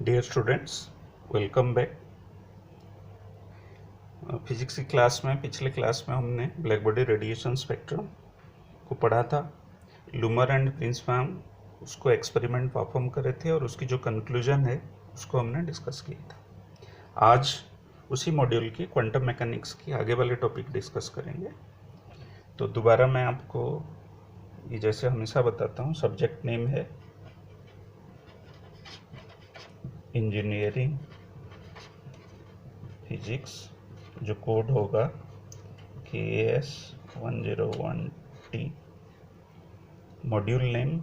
Dear students, welcome back. Physics की class में पिछले क्लास में हमने ब्लैक बॉडी रेडिएशन स्पेक्ट्रम को पढ़ा था। लूमर एंड प्रिंसबाम उसको एक्सपेरिमेंट परफॉर्म करे थे और उसकी जो कंक्लूजन है उसको हमने डिस्कस किया था। आज उसी मॉड्यूल की क्वांटम मैकेनिक्स की आगे वाले टॉपिक डिस्कस करेंगे। तो दोबारा मैं आपको ये जैसे हमेशा बताता हूँ, सब्जेक्ट नेम है इंजीनियरिंग फिजिक्स, जो कोड होगा KS101T। Module name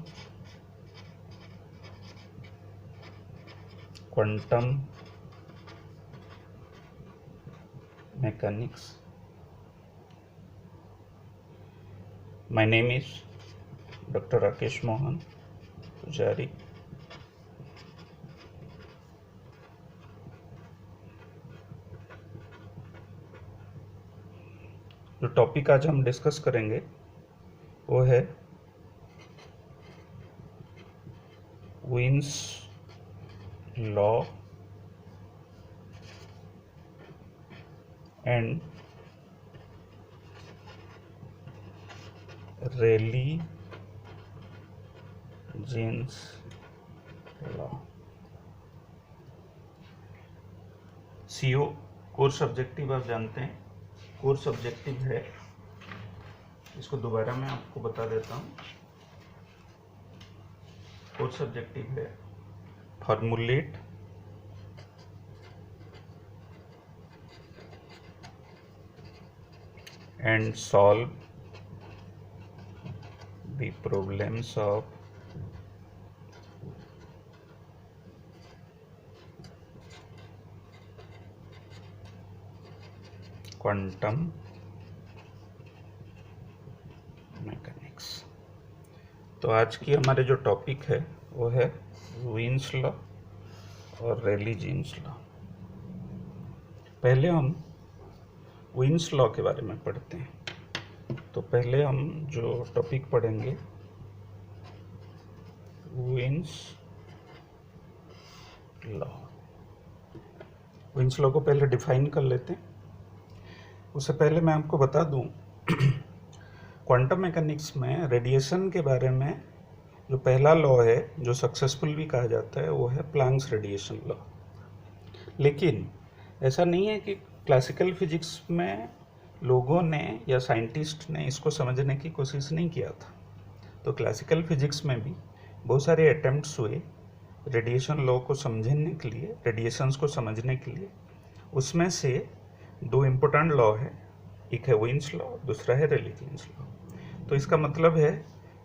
quantum mechanics. My name is doctor Rakesh Mohan Pujari. जो टॉपिक आज हम डिस्कस करेंगे वो है Wien's law and Rayleigh Jeans law. CO course objective आप जानते हैं, कोर्स ऑब्जेक्टिव है, इसको दोबारा मैं आपको बता देता हूँ। कोर्स ऑब्जेक्टिव है formulate and solve the problems of quantum mechanics. तो आज की हमारे जो टॉपिक है वो है वीन्स लॉ और रेली जीन्स लॉ। पहले हम वीन्स लॉ के बारे में पढ़ते हैं। तो पहले हम जो टॉपिक पढ़ेंगे वीन्स लॉ। वीन्स लॉ को पहले डिफाइन कर लेते हैं। उससे पहले मैं आपको बता दूं, क्वांटम मैकेनिक्स में रेडिएशन के बारे में जो पहला लॉ है, जो सक्सेसफुल भी कहा जाता है, वो है प्लैंक्स रेडिएशन लॉ। लेकिन ऐसा नहीं है कि क्लासिकल फिजिक्स में लोगों ने या साइंटिस्ट ने इसको समझने की कोशिश नहीं किया था। तो क्लासिकल फिजिक्स में भी बहुत सारे अटेम्प्ट्स हुए रेडिएशन लॉ को समझने के लिए, रेडिएशंस को समझने के लिए। उसमें से दो इम्पोर्टेंट लॉ है, एक है वीन्स लॉ, दूसरा है रेली जीन्स लॉ। तो इसका मतलब है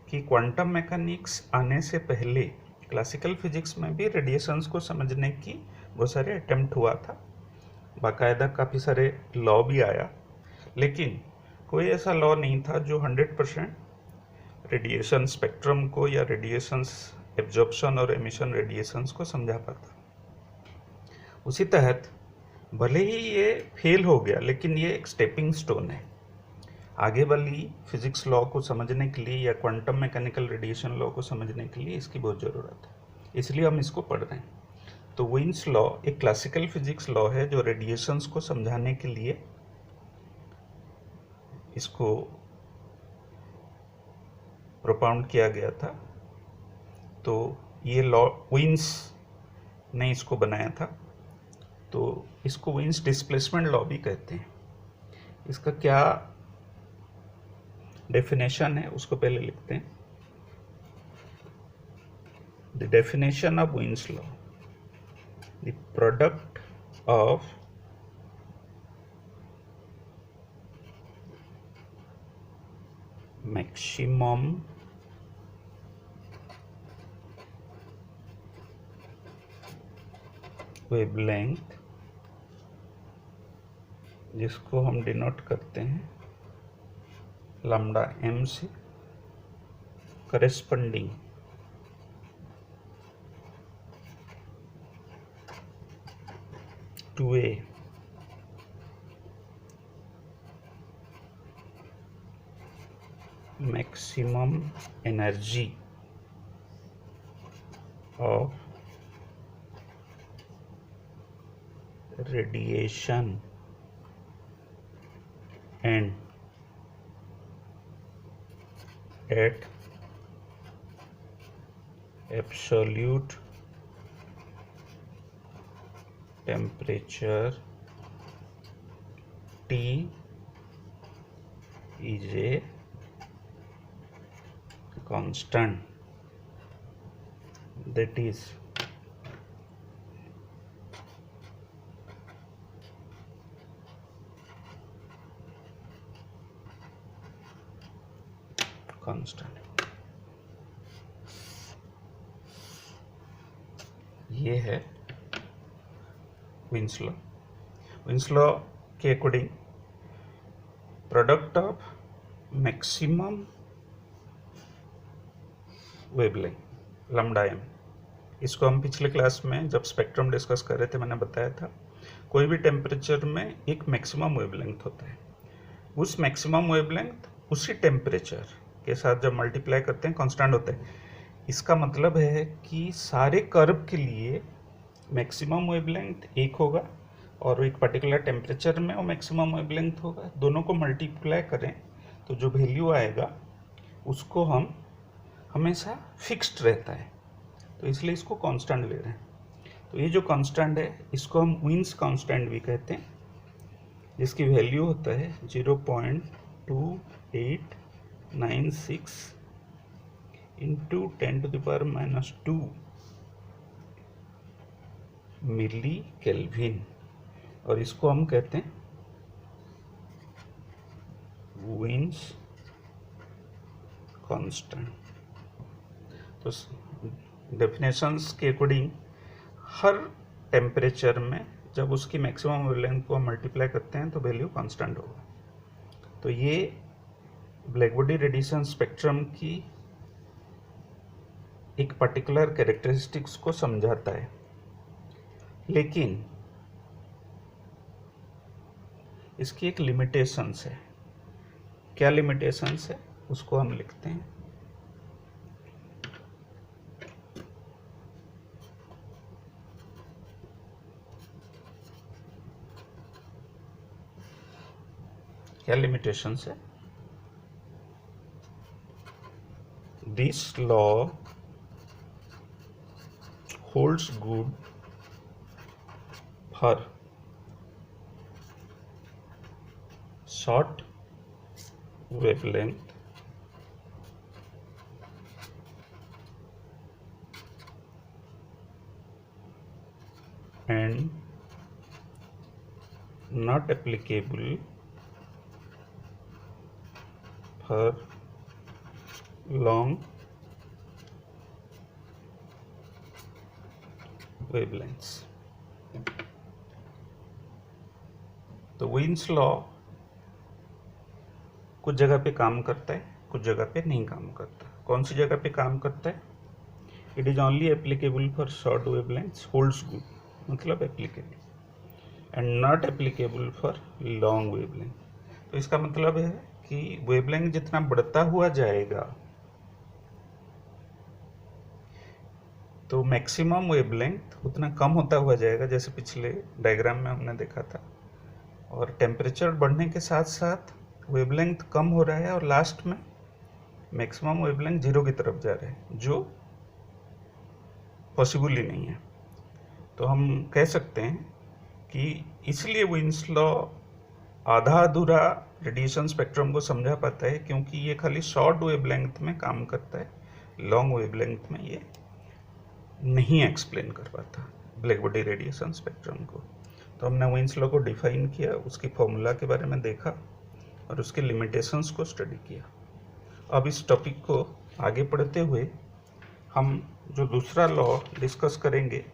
कि क्वांटम मैकेनिक्स आने से पहले क्लासिकल फिजिक्स में भी रेडिएशंस को समझने की बहुत सारे अटेम्प्ट हुआ था, बाकायदा काफ़ी सारे लॉ भी आया, लेकिन कोई ऐसा लॉ नहीं था जो 100% रेडिएशन स्पेक्ट्रम को या रेडिएशंस एब्जॉर्प्शन और एमिशन रेडिएशंस को समझा पाता। उसी तहत भले ही ये फेल हो गया, लेकिन ये एक स्टेपिंग स्टोन है। आगे वाली फिजिक्स लॉ को समझने के लिए या क्वांटम मैकेनिकल रेडिएशन लॉ को समझने के लिए इसकी बहुत ज़रूरत है, इसलिए हम इसको पढ़ रहे हैं। तो वीन्स लॉ एक क्लासिकल फिजिक्स लॉ है जो रेडिएशंस को समझाने के लिए इसको प्रोपाउंड किया गया था। तो ये लॉ वीन्स ने इसको बनाया था। तो इसको वीन्स डिस्प्लेसमेंट लॉ भी कहते हैं। इसका क्या डेफिनेशन है उसको पहले लिखते हैं। The definition of Wien's law, the product of maximum wavelength, जिसको हम डिनोट करते हैं लैम्डा m से, corresponding to a maximum energy of radiation and at absolute temperature T is a constant, that is constant। ये है Wien's law. Wien's law के according product of maximum wavelength lambda M, इसको हम पिछले class में जब spectrum discuss कर रहे थे मैंने बताया था कोई भी टेम्परेचर में एक मैक्सिमम वेवलेंथ होता है, उस मैक्सिमम वेवलेंथ उसी टेम्परेचर के साथ जब मल्टीप्लाई करते हैं कांस्टेंट होता है। इसका मतलब है कि सारे कर्व के लिए मैक्सिमम वेवलेंथ एक होगा और एक पर्टिकुलर टेम्परेचर में वो मैक्सिमम वेवलेंथ होगा, दोनों को मल्टीप्लाई करें तो जो वैल्यू आएगा उसको हम हमेशा फिक्स्ड रहता है, तो इसलिए इसको कांस्टेंट ले रहे हैं। तो ये जो कांस्टेंट है इसको हम विन्स कांस्टेंट भी कहते हैं, जिसकी वैल्यू होता है 0.2896 इंटू 10⁻⁻² मिली केल्विन, और इसको हम कहते हैं विन्स कांस्टेंट। तो डेफिनेशंस के अकॉर्डिंग हर टेम्परेचर में जब उसकी मैक्सिमम वेवलेंथ को मल्टीप्लाई करते हैं तो वैल्यू कांस्टेंट होगा। तो ये ब्लैक बॉडी रेडिएशन स्पेक्ट्रम की एक पर्टिकुलर कैरेक्टरिस्टिक्स को समझाता है, लेकिन इसकी एक लिमिटेशंस है। क्या लिमिटेशंस है उसको हम लिखते हैं। क्या लिमिटेशंस है? This law holds good for short wavelength and not applicable for long wavelengths। तो विन्स लॉ कुछ जगह पे काम करता है, कुछ जगह पे नहीं काम करता। कौन सी जगह पे काम करता है? It is only applicable for short wavelengths, holds good मतलब applicable, and not applicable for long wavelength. तो इसका मतलब है कि वेवलेंथ जितना बढ़ता हुआ जाएगा तो मैक्सिमम वेवलेंथ उतना कम होता हुआ जाएगा, जैसे पिछले डायग्राम में हमने देखा था। और टेम्परेचर बढ़ने के साथ साथ वेवलेंथ कम हो रहा है और लास्ट में मैक्सिमम वेवलेंथ 0 की तरफ जा रहा है, जो पॉसिबल ही नहीं है। तो हम कह सकते हैं कि इसलिए विन्स लॉ आधा अधूरा रेडिएशन स्पेक्ट्रम को समझा पाता है, क्योंकि ये खाली शॉर्ट वेवलेंथ में काम करता है, लॉन्ग वेवलेंथ में ये नहीं एक्सप्लेन कर पाता ब्लैक बॉडी रेडिएशन स्पेक्ट्रम को। तो हमने विन्स लॉ को डिफाइन किया, उसकी फॉर्मूला के बारे में देखा और उसके लिमिटेशंस को स्टडी किया। अब इस टॉपिक को आगे पढ़ते हुए हम जो दूसरा लॉ डिस्कस करेंगे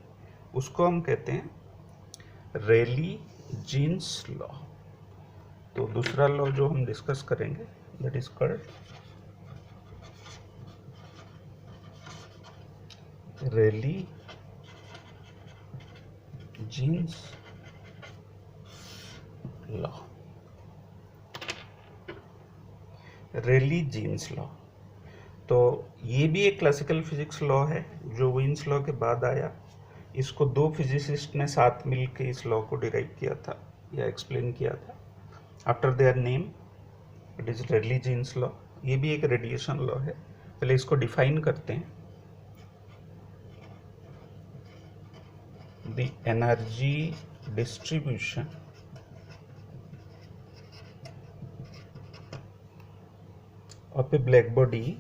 उसको हम कहते हैं रेली जीन्स लॉ। तो दूसरा लॉ जो हम डिस्कस करेंगे that is called Rayleigh Jeans law. Rayleigh Jeans law, तो ये भी एक क्लासिकल फिजिक्स लॉ है जो विन्स लॉ के बाद आया, इसको दो फिजिसिस्ट ने साथ मिलकर इस लॉ को डिराइव किया था या एक्सप्लेन किया था। After their name it is Rayleigh Jeans law. ये भी एक रेडिएशन लॉ है। पहले इसको डिफाइन करते हैं। The energy distribution of a black body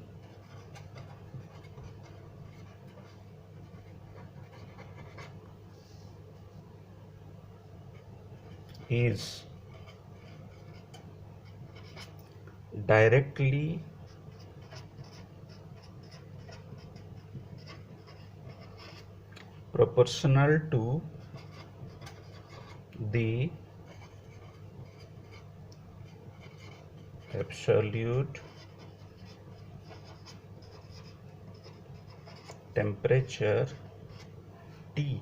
is directly proportional to the absolute temperature T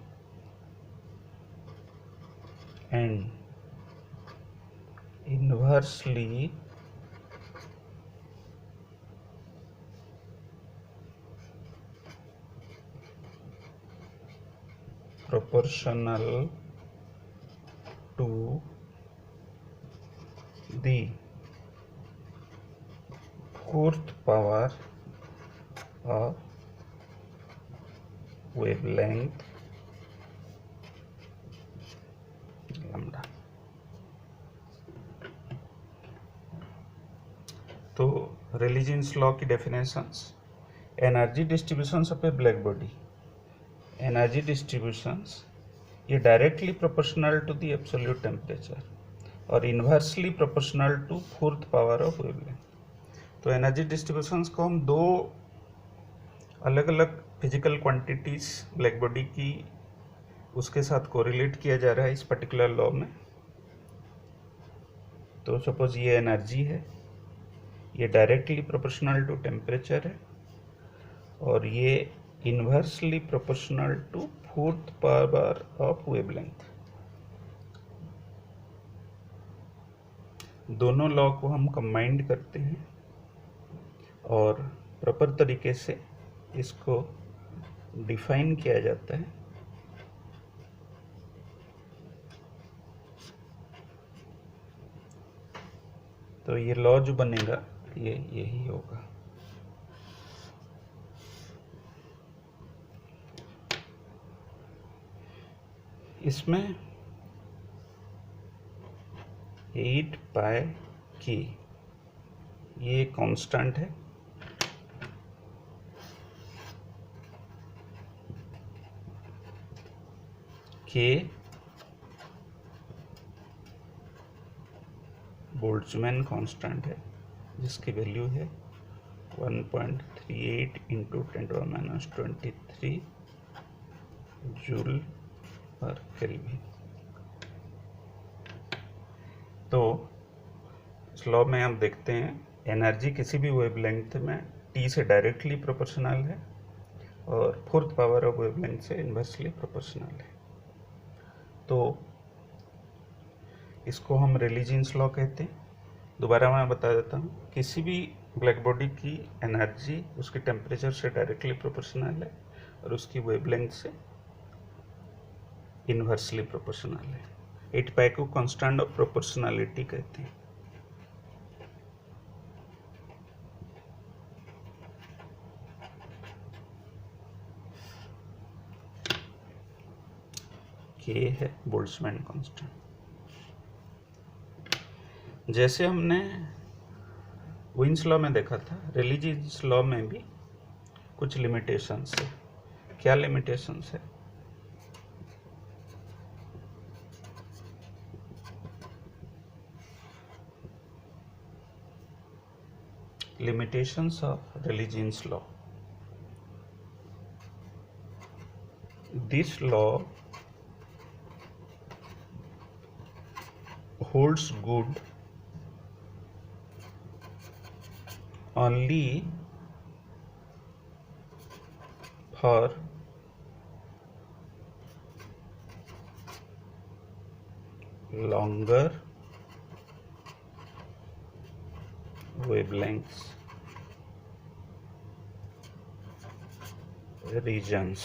and inversely proportional to the fourth power of wavelength lambda। तो Rayleigh Jeans law की definitions, energy distributions of a black body, energy distributions ये directly proportional to the absolute temperature और inversely proportional to fourth power of wavelength. तो energy distributions को हम दो अलग अलग फिजिकल क्वांटिटीज ब्लैक बॉडी की उसके साथ कोरिलेट किया जा रहा है इस पर्टिकुलर लॉ में। तो सपोज ये एनर्जी है, ये डायरेक्टली प्रोपोर्शनल टू टेम्परेचर है और ये inversely proportional to fourth power of wavelength. दोनों लॉ को हम कंबाइंड करते हैं और प्रॉपर तरीके से इसको डिफाइन किया जाता है। तो ये लॉ जो बनेगा ये यही होगा। इसमें 8 पाई के ये कांस्टेंट है, के बोल्ट्जमैन कांस्टेंट है जिसकी वैल्यू है 1.38 इंटू 10⁻23 जूल पर केल्विन। तो इस लॉ में हम देखते हैं एनर्जी किसी भी वेवलेंथ में टी से डायरेक्टली प्रोपोर्शनल है और फोर्थ पावर ऑफ वेवलेंथ से इन्वर्सली प्रोपोर्शनल है। तो इसको हम रेलीजीन्स लॉ कहते हैं। दोबारा मैं बता देता हूँ, किसी भी ब्लैक बॉडी की एनर्जी उसके टेम्परेचर से डायरेक्टली प्रोपोर्शनल है और उसकी वेवलेंथ से इन्वर्सली प्रोपोर्शनल है। 8 पाई को कांस्टेंट ऑफ प्रोपोर्शनलिटी कहते हैं। के है बोल्ट्जमैन कांस्टेंट। जैसे हमने विन्स लॉ में देखा था, रेलीजीन्स लॉ में भी कुछ लिमिटेशंस है। क्या लिमिटेशंस है? limitations of religion's law. This law holds good only for longer wavelengths regions।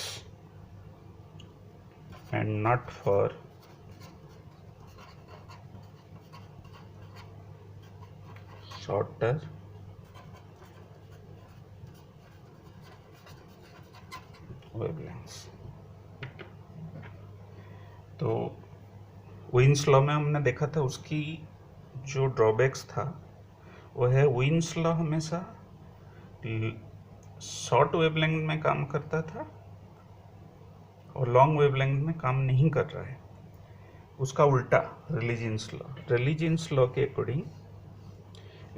and not for shorter wavelengths। तो वीन्स लॉ में हमने देखा था उसकी जो ड्रॉबैक्स था वो है वीन्स लॉ हमेशा शॉर्ट वेवलेंथ में काम करता था और लॉन्ग वेवलेंथ में काम नहीं कर रहा है। उसका उल्टा रिलीजियंस लॉ के according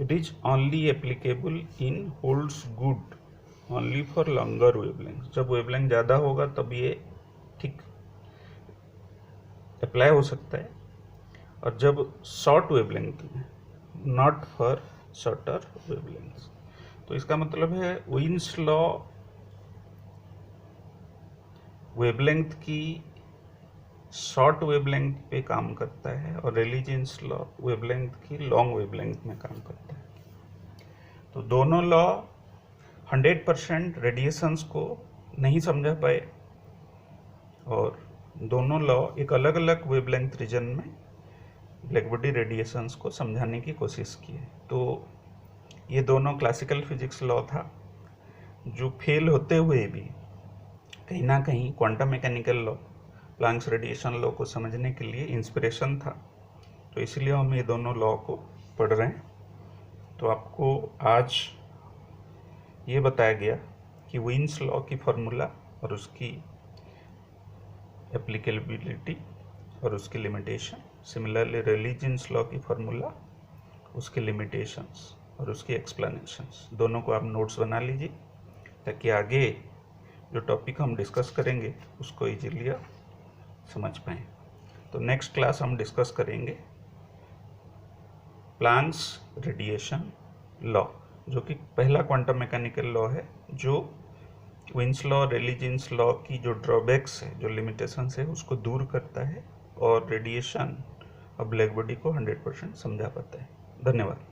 it is only applicable in holds good only for longer wavelength. जब वेवलेंथ ज़्यादा होगा तब ये ठीक अप्लाई हो सकता है, और जब शॉर्ट वेवलेंथ में नॉट फॉर शॉर्टर वेवलेंथ। तो इसका मतलब है वीन्स लॉ वेवलेंथ की शॉर्ट वेवलेंथ पे काम करता है और रिलीजियंस लॉ वेवलेंथ की लॉन्ग वेवलेंथ में काम करता है। तो दोनों लॉ 100% रेडिएशंस को नहीं समझा पाए और दोनों लॉ एक अलग अलग वेवलेंथ रीजन में ब्लैक बॉडी रेडिएशंस को समझाने की कोशिश की है। तो ये दोनों क्लासिकल फिजिक्स लॉ था जो फेल होते हुए भी कहीं ना कहीं quantum mechanical law, Planck's radiation law को समझने के लिए इंस्पिरेशन था। तो इसलिए हम ये दोनों लॉ को पढ़ रहे हैं। तो आपको आज ये बताया गया कि वीन्स लॉ की फार्मूला और उसकी एप्लीकेबिलिटी और उसकी लिमिटेशन, सिमिलरली रिलीजियंस लॉ की फार्मूला, उसके लिमिटेशंस और उसकी एक्सप्लेनेशंस, दोनों को आप नोट्स बना लीजिए ताकि आगे जो टॉपिक हम डिस्कस करेंगे उसको इजीली आप समझ पाएँ। तो नेक्स्ट क्लास हम डिस्कस करेंगे प्लैंक्स रेडिएशन लॉ, जो कि पहला क्वांटम मैकेनिकल लॉ है जो वीन्स लॉ, रिलीजियंस लॉ की जो ड्रॉबैक्स है, जो लिमिटेशंस है, उसको दूर करता है और रेडिएशन और ब्लैक बॉडी को 100% समझा पाता है। धन्यवाद।